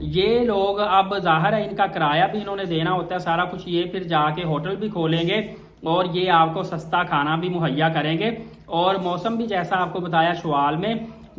یہ لوگ اب ظاہر ہے ان کا کرایہ بھی انہوں نے دینا ہوتا ہے سارا کچھ، یہ پھر جا کے ہوٹل بھی کھولیں گے اور یہ آپ کو سستا کھانا بھی مہیا کریں گے. اور موسم بھی جیسا آپ کو بتایا شوال میں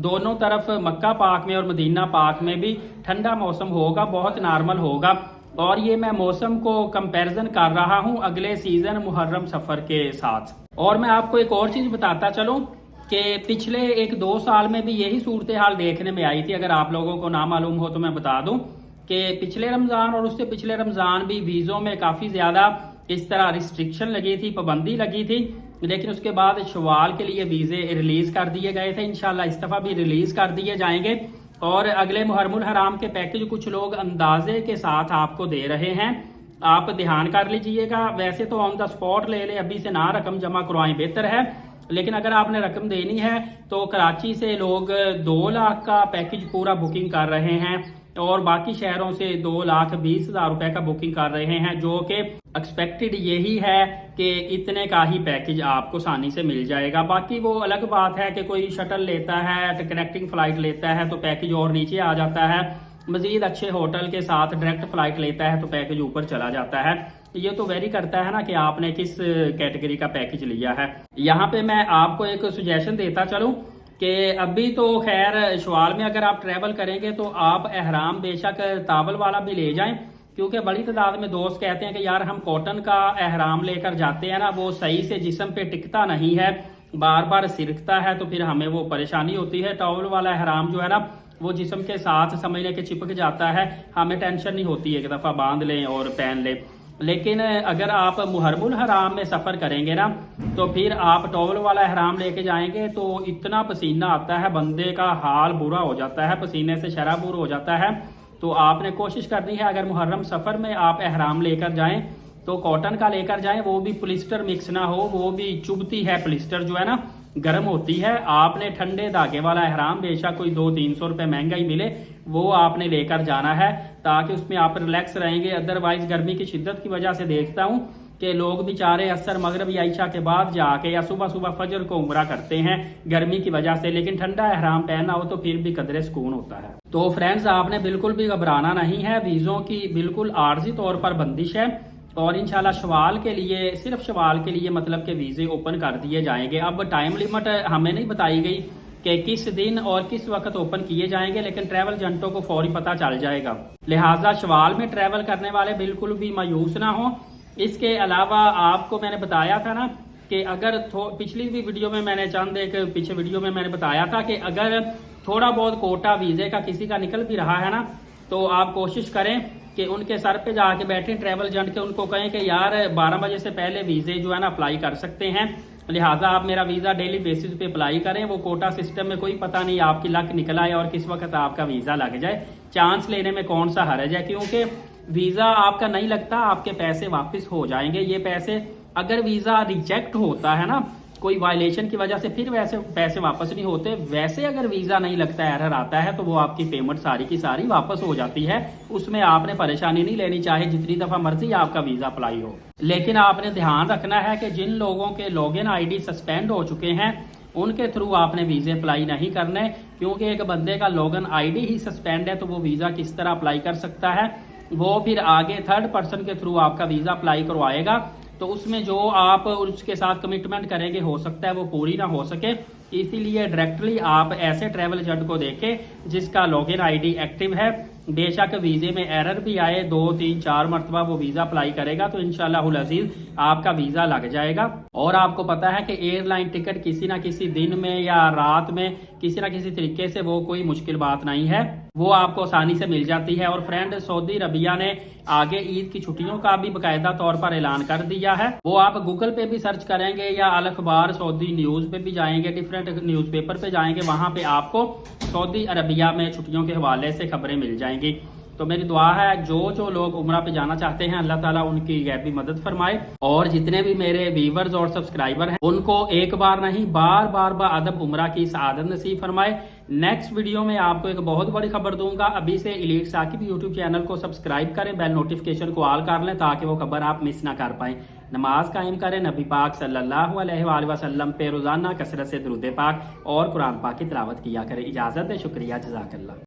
دونوں طرف مکہ پاک میں اور مدینہ پاک میں بھی ٹھنڈا موسم ہوگا، بہت نارمل ہوگا. اور یہ میں موسم کو کمپیرزن کر رہا ہوں اگلے سیزن محرم سفر کے ساتھ. اور میں آپ کو ایک اور چیز بتاتا چلوں کہ پچھلے 1-2 سال میں بھی یہی صورتحال دیکھنے میں آئی تھی. اگر آپ لوگوں کو نہ معلوم ہو تو میں بتا دوں کہ پچھلے رمضان اور اس سے پچھلے رمضان بھی ویزوں میں کافی زیادہ اس طرح ریسٹرکشن لگی تھی، پابندی لگی تھی، لیکن اس کے بعد شوال کے لیے ویزے ریلیز کر دیے گئے تھے. انشاءاللہ اس دفعہ بھی ریلیز کر دیے جائیں گے. اور اگلے محرم الحرام کے پیکج کچھ لوگ اندازے کے ساتھ آپ کو دے رہے ہیں، آپ دھیان کر لیجئے گا. ویسے تو آن دا اسپاٹ لے لیں، ابھی سے نہ رقم جمع کروائیں بہتر ہے، لیکن اگر آپ نے رقم دینی ہے تو کراچی سے لوگ 2 لاکھ کا پیکج پورا بکنگ کر رہے ہیں اور باقی شہروں سے 2,20,000 روپے کا بکنگ کر رہے ہیں، جو کہ ایکسپیکٹڈ یہی ہے کہ اتنے کا ہی پیکج آپ کو آسانی سے مل جائے گا. باقی وہ الگ بات ہے کہ کوئی شٹل لیتا ہے، کنیکٹنگ فلائٹ لیتا ہے تو پیکج اور نیچے آ جاتا ہے، مزید اچھے ہوٹل کے ساتھ ڈائریکٹ فلائٹ لیتا ہے تو پیکج اوپر چلا جاتا ہے. یہ تو ویری کرتا ہے نا کہ آپ نے کس کیٹیگری کا پیکج لیا ہے. یہاں پہ میں آپ کو ایک سجیشن دیتا چلوں کہ ابھی تو خیر شوال میں اگر آپ ٹریول کریں گے تو آپ احرام بے شک تاول والا بھی لے جائیں، کیونکہ بڑی تعداد میں دوست کہتے ہیں کہ یار ہم کاٹن کا احرام لے کر جاتے ہیں نا، وہ صحیح سے جسم پہ ٹکتا نہیں ہے، بار بار سرکتا ہے تو پھر ہمیں وہ پریشانی ہوتی ہے. ٹاول والا احرام جو ہے نا وہ جسم کے ساتھ سمجھنے کے چپک جاتا ہے، ہمیں ٹینشن نہیں ہوتی، ایک دفعہ باندھ لیں اور پہن لیں. لیکن اگر آپ محرم الحرام میں سفر کریں گے نا تو پھر آپ ٹاول والا احرام لے کے جائیں گے تو اتنا پسینہ آتا ہے، بندے کا حال برا ہو جاتا ہے، پسینے سے شرابور ہو جاتا ہے. تو آپ نے کوشش کرنی ہے اگر محرم سفر میں آپ احرام لے کر جائیں تو کاٹن کا لے کر جائیں، وہ بھی پولیسٹر مکس نہ ہو، وہ بھی چبھتی ہے، پولیسٹر جو ہے نا گرم ہوتی ہے. آپ نے ٹھنڈے دھاگے والا احرام بے شک کوئی 200-300 روپے مہنگا ہی ملے وہ آپ نے لے کر جانا ہے تاکہ اس میں آپ ریلیکس رہیں گے. ادروائز گرمی کی شدت کی وجہ سے دیکھتا ہوں کہ لوگ بیچارے عصر مغرب یا عشاء کے بعد جا کے یا صبح فجر کو عمرہ کرتے ہیں گرمی کی وجہ سے، لیکن ٹھنڈا احرام پہننا ہو تو پھر بھی قدرے سکون ہوتا ہے. تو فرینڈز آپ نے بالکل بھی گھبرانا نہیں ہے، ویزوں کی بالکل عارضی طور پر بندش ہے اور انشاءاللہ شوال کے لیے، صرف شوال کے لیے مطلب کہ ویزے اوپن کر دیے جائیں گے. اب ٹائم لیمٹ ہمیں نہیں بتائی گئی کہ کس دن اور کس وقت اوپن کیے جائیں گے، لیکن ٹریول ایجنٹوں کو فوری پتہ چل جائے گا. لہٰذا شوال میں ٹریول کرنے والے بالکل بھی مایوس نہ ہوں. اس کے علاوہ آپ کو میں نے بتایا تھا نا کہ اگر پچھلی بھی ویڈیو میں نے چند ایک پیچھے ویڈیو میں نے بتایا تھا کہ اگر تھوڑا بہت کوٹا ویزے کا کسی کا نکل بھی رہا ہے نا تو آپ کوشش کریں کہ ان کے سر پہ جا کے بیٹھیں ٹریول ایجنٹ کے، ان کو کہیں کہ یار 12 بجے سے پہلے ویزے جو ہے نا اپلائی کر سکتے ہیں، لہٰذا آپ میرا ویزا ڈیلی بیسس پہ اپلائی کریں. وہ کوٹا سسٹم میں کوئی پتہ نہیں آپ کی لک نکل آئے اور کس وقت آپ کا ویزا لگ جائے. چانس لینے میں کون سا حرج ہے، کیونکہ ویزا آپ کا نہیں لگتا، آپ کے پیسے واپس ہو جائیں گے. یہ پیسے اگر ویزا ریجیکٹ ہوتا ہے نا کوئی وائلیشن کی وجہ سے پھر ویسے پیسے واپس نہیں ہوتے. ویسے اگر ویزا نہیں لگتا، ایرر آتا ہے تو وہ آپ کی پیمنٹ ساری کی ساری واپس ہو جاتی ہے. اس میں آپ نے پریشانی نہیں لینی، چاہے جتنی دفعہ مرضی آپ کا ویزا اپلائی ہو. لیکن آپ نے دھیان رکھنا ہے کہ جن لوگوں کے log in I D suspend ہو چکے ہیں ان کے تھرو آپ نے ویزے اپلائی نہیں کرنے، کیونکہ ایک بندے کا log in I D he suspend ہے تو وہ ویزا کس طرح اپلائی کر سکتا ہے. وہ پھر آگے تھرڈ پرسن کے تھرو آپ کا ویزا اپلائی کروائے گا تو اس میں جو آپ اس کے ساتھ کمٹمنٹ کریں گے ہو سکتا ہے وہ پوری نہ ہو سکے. اسی لیے ڈائریکٹلی آپ ایسے ٹریول ایجنٹ کو دیکھیں جس کا log in I D active ہے. بے شک ویزے میں ایرر بھی آئے 2 3 4 مرتبہ وہ ویزا اپلائی کرے گا تو انشاءاللہ العزیز آپ کا ویزا لگ جائے گا. اور آپ کو پتا ہے کہ ایئر لائن ٹکٹ کسی نہ کسی دن میں یا رات میں کسی نہ کسی طریقے سے وہ کوئی مشکل بات نہیں ہے، وہ آپ کو آسانی سے مل جاتی ہے. اور فرینڈ سعودی عربیہ نے آگے عید کی چھٹیوں کا بھی باقاعدہ طور پر اعلان کر دیا ہے. وہ آپ گوگل پہ بھی سرچ کریں گے یا الاخبار سعودی نیوز پہ بھی جائیں گے، ڈفرینٹ نیوز پیپر پہ جائیں گے، وہاں پہ آپ کو سعودی عربیہ میں چھٹیوں کے حوالے سے خبریں مل جائیں گی. تو میری دعا ہے جو لوگ عمرہ پہ جانا چاہتے ہیں اللہ تعالیٰ ان کی غیبی مدد فرمائے. اور جتنے بھی میرے ویورز اور سبسکرائبر ہیں ان کو ایک بار نہیں بار بار ادب عمرہ کی سعادت نصیب فرمائے. نیکسٹ ویڈیو میں آپ کو ایک بہت بڑی خبر دوں گا. ابھی سے ایلیٹ ثاقب یوٹیوب چینل کو سبسکرائب کریں، بیل نوٹیفکیشن کو آل کر لیں تاکہ وہ خبر آپ مس نہ کر پائیں. نماز قائم کریں، نبی پاک صلی اللہ علیہ وآلہ وسلم پہ روزانہ کثرت سے درود پاک اور قرآن پاک کی تلاوت کیا کریں. اجازت ہے، شکریہ، جزاک اللہ.